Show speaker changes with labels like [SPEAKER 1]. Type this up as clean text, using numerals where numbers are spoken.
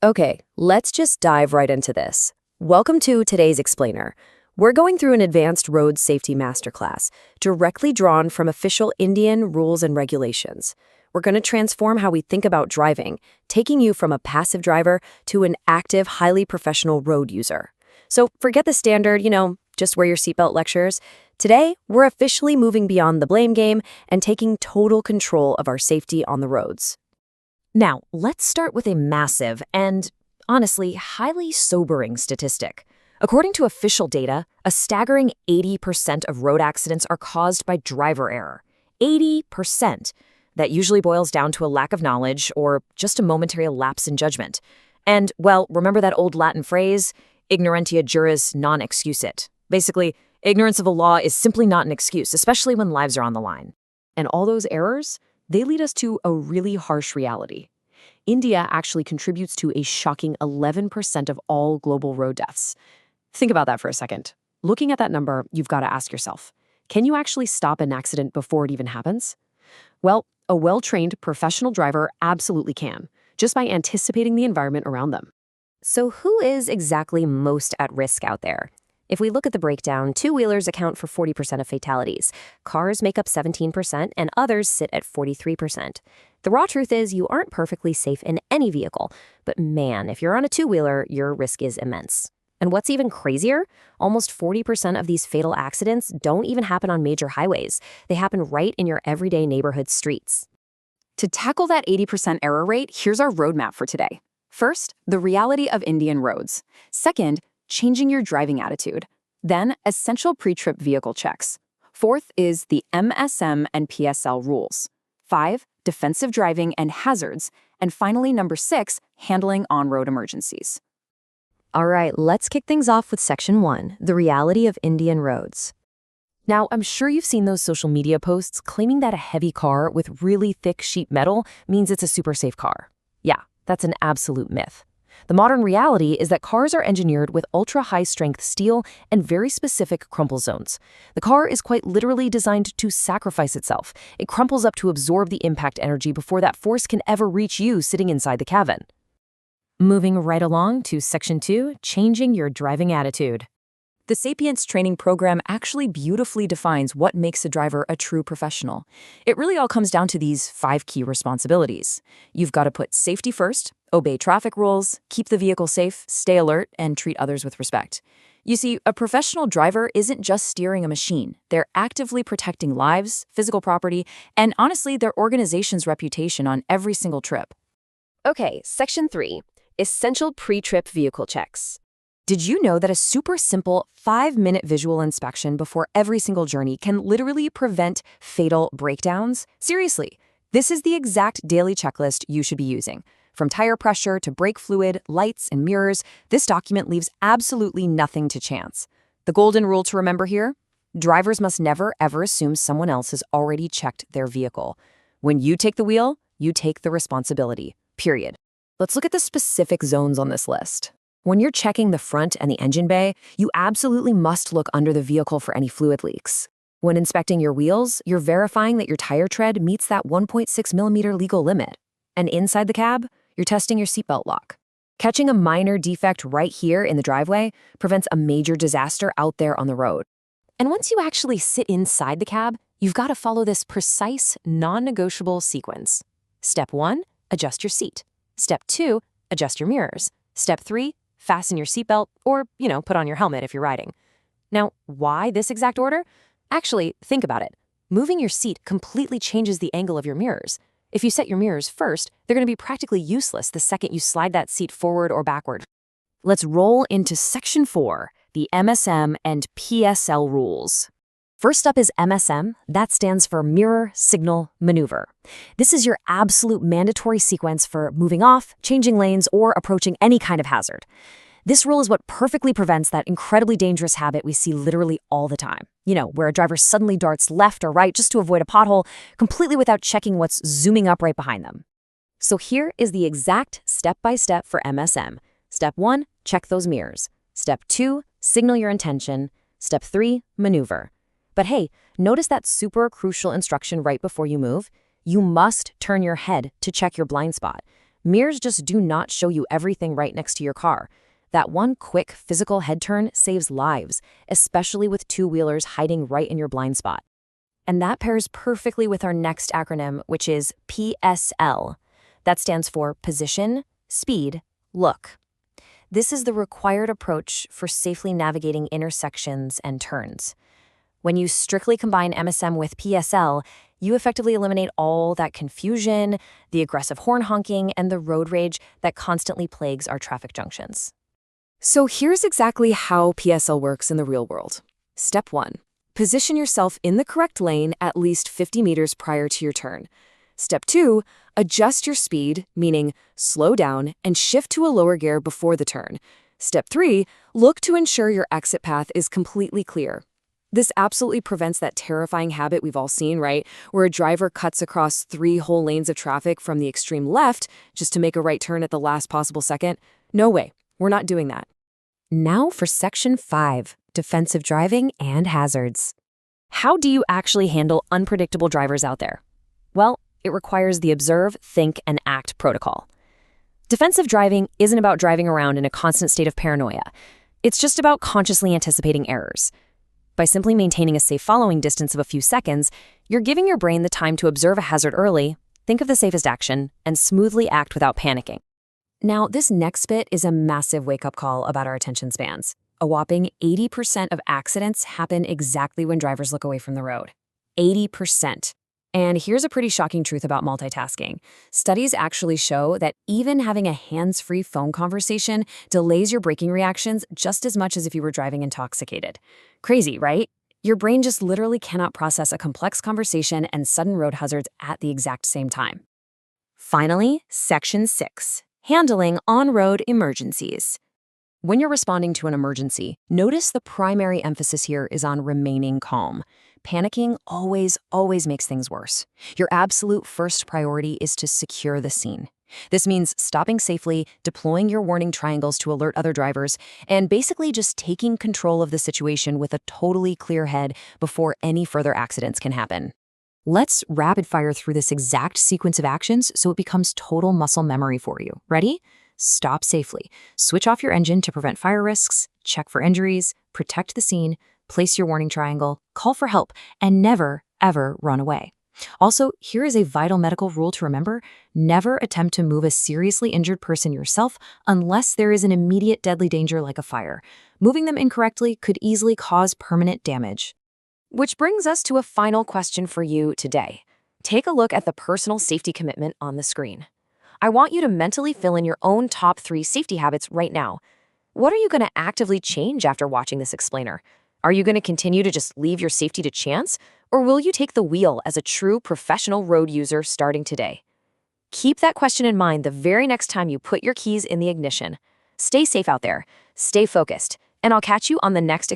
[SPEAKER 1] Okay, let's just dive right into this. Welcome to today's explainer. We're going through an advanced road safety masterclass, directly drawn from official Indian rules and regulations. We're going to transform how we think about driving, taking you from a passive driver to an active, highly professional road user. So forget the standard, just wear your seatbelt lectures. Today, we're officially moving beyond the blame game and taking total control of our safety on the roads. Now, let's start with a massive and, honestly, highly sobering statistic. According to official data, a staggering 80% of road accidents are caused by driver error. 80%. That usually boils down to a lack of knowledge or just a momentary lapse in judgment. And, well, remember that old Latin phrase, ignorantia juris non excusat. Basically, ignorance of a law is simply not an excuse, especially when lives are on the line. And all those errors, they lead us to a really harsh reality. India actually contributes to a shocking 11% of all global road deaths. Think about that for a second. Looking at that number, you've got to ask yourself, can you actually stop an accident before it even happens? Well, a well-trained professional driver absolutely can, just by anticipating the environment around them. So who is exactly most at risk out there? If we look at the breakdown, two-wheelers account for 40% of fatalities, cars make up 17%, and others sit at 43%. The raw truth is you aren't perfectly safe in any vehicle, but man, if you're on a two-wheeler, your risk is immense. And what's even crazier, almost 40% of these fatal accidents don't even happen on major highways. They happen right in your everyday neighborhood streets.
[SPEAKER 2] To tackle that 80% error rate, here's our roadmap for today. First, the reality of Indian roads. Second, changing your driving attitude. Then, essential pre-trip vehicle checks. Fourth is the MSM and PSL rules. 5, defensive driving and hazards. And finally, number 6, handling on-road emergencies.
[SPEAKER 1] All right, let's kick things off with Section 1, the reality of Indian roads. Now, I'm sure you've seen those social media posts claiming that a heavy car with really thick sheet metal means it's a super safe car. Yeah, that's an absolute myth. The modern reality is that cars are engineered with ultra-high-strength steel and very specific crumple zones. The car is quite literally designed to sacrifice itself. It crumples up to absorb the impact energy before that force can ever reach you sitting inside the cabin. Moving right along to Section 2, changing your driving attitude.
[SPEAKER 2] The Sapiens training program actually beautifully defines what makes a driver a true professional. It really all comes down to these 5 key responsibilities. You've got to put safety first, obey traffic rules, keep the vehicle safe, stay alert, and treat others with respect. You see, a professional driver isn't just steering a machine. They're actively protecting lives, physical property, and honestly, their organization's reputation on every single trip.
[SPEAKER 1] Okay, Section 3, essential pre-trip vehicle checks. Did you know that a super simple 5-minute visual inspection before every single journey can literally prevent fatal breakdowns? Seriously, this is the exact daily checklist you should be using. From tire pressure to brake fluid, lights, and mirrors, this document leaves absolutely nothing to chance. The golden rule to remember here? Drivers must never, ever assume someone else has already checked their vehicle. When you take the wheel, you take the responsibility, period. Let's look at the specific zones on this list. When you're checking the front and the engine bay, you absolutely must look under the vehicle for any fluid leaks. When inspecting your wheels, you're verifying that your tire tread meets that 1.6 millimeter legal limit. And inside the cab, you're testing your seatbelt lock. Catching a minor defect right here in the driveway prevents a major disaster out there on the road. And once you actually sit inside the cab, you've got to follow this precise, non-negotiable sequence. Step 1, adjust your seat. Step 2, adjust your mirrors. Step 3, fasten your seatbelt or, put on your helmet if you're riding. Now, why this exact order? Actually, think about it. Moving your seat completely changes the angle of your mirrors. If you set your mirrors first, they're going to be practically useless the second you slide that seat forward or backward. Let's roll into Section 4, the MSM and PSL rules. First up is MSM. That stands for Mirror, Signal, Maneuver. This is your absolute mandatory sequence for moving off, changing lanes, or approaching any kind of hazard. This rule is what perfectly prevents that incredibly dangerous habit we see literally all the time. Where a driver suddenly darts left or right just to avoid a pothole, completely without checking what's zooming up right behind them. So here is the exact step-by-step for MSM. Step 1, check those mirrors. Step 2, signal your intention. Step 3, maneuver. But hey, notice that super crucial instruction right before you move? You must turn your head to check your blind spot. Mirrors just do not show you everything right next to your car. That one quick physical head turn saves lives, especially with two-wheelers hiding right in your blind spot. And that pairs perfectly with our next acronym, which is PSL. That stands for Position, Speed, Look. This is the required approach for safely navigating intersections and turns. When you strictly combine MSM with PSL, you effectively eliminate all that confusion, the aggressive horn honking, and the road rage that constantly plagues our traffic junctions. So here's exactly how PSL works in the real world. Step 1. Position yourself in the correct lane at least 50 meters prior to your turn. Step 2. Adjust your speed, meaning slow down and shift to a lower gear before the turn. Step 3. Look to ensure your exit path is completely clear. This absolutely prevents that terrifying habit we've all seen, right? Where a driver cuts across 3 whole lanes of traffic from the extreme left just to make a right turn at the last possible second. No way, we're not doing that. Now for Section 5, Defensive Driving and Hazards. How do you actually handle unpredictable drivers out there? Well, it requires the observe, think, and act protocol. Defensive driving isn't about driving around in a constant state of paranoia. It's just about consciously anticipating errors. By simply maintaining a safe following distance of a few seconds, you're giving your brain the time to observe a hazard early, think of the safest action, and smoothly act without panicking. Now, this next bit is a massive wake-up call about our attention spans. A whopping 80% of accidents happen exactly when drivers look away from the road. 80%. And here's a pretty shocking truth about multitasking. Studies actually show that even having a hands-free phone conversation delays your braking reactions just as much as if you were driving intoxicated. Crazy, right? Your brain just literally cannot process a complex conversation and sudden road hazards at the exact same time. Finally, Section 6, Handling on-road emergencies. When you're responding to an emergency, notice the primary emphasis here is on remaining calm. Panicking always makes things worse. Your absolute first priority is to secure the scene. This means stopping safely, deploying your warning triangles to alert other drivers, and basically just taking control of the situation with a totally clear head before any further accidents can happen. Let's rapid fire through this exact sequence of actions so it becomes total muscle memory for you. Ready? Stop safely. Switch off your engine to prevent fire risks, check for injuries, protect the scene, place your warning triangle, call for help, and never, ever run away. Also, here is a vital medical rule to remember. Never attempt to move a seriously injured person yourself unless there is an immediate deadly danger like a fire. Moving them incorrectly could easily cause permanent damage. Which brings us to a final question for you today. Take a look at the personal safety commitment on the screen. I want you to mentally fill in your own top 3 safety habits right now. What are you going to actively change after watching this explainer? Are you going to continue to just leave your safety to chance? Or will you take the wheel as a true professional road user starting today? Keep that question in mind the very next time you put your keys in the ignition. Stay safe out there, stay focused, and I'll catch you on the next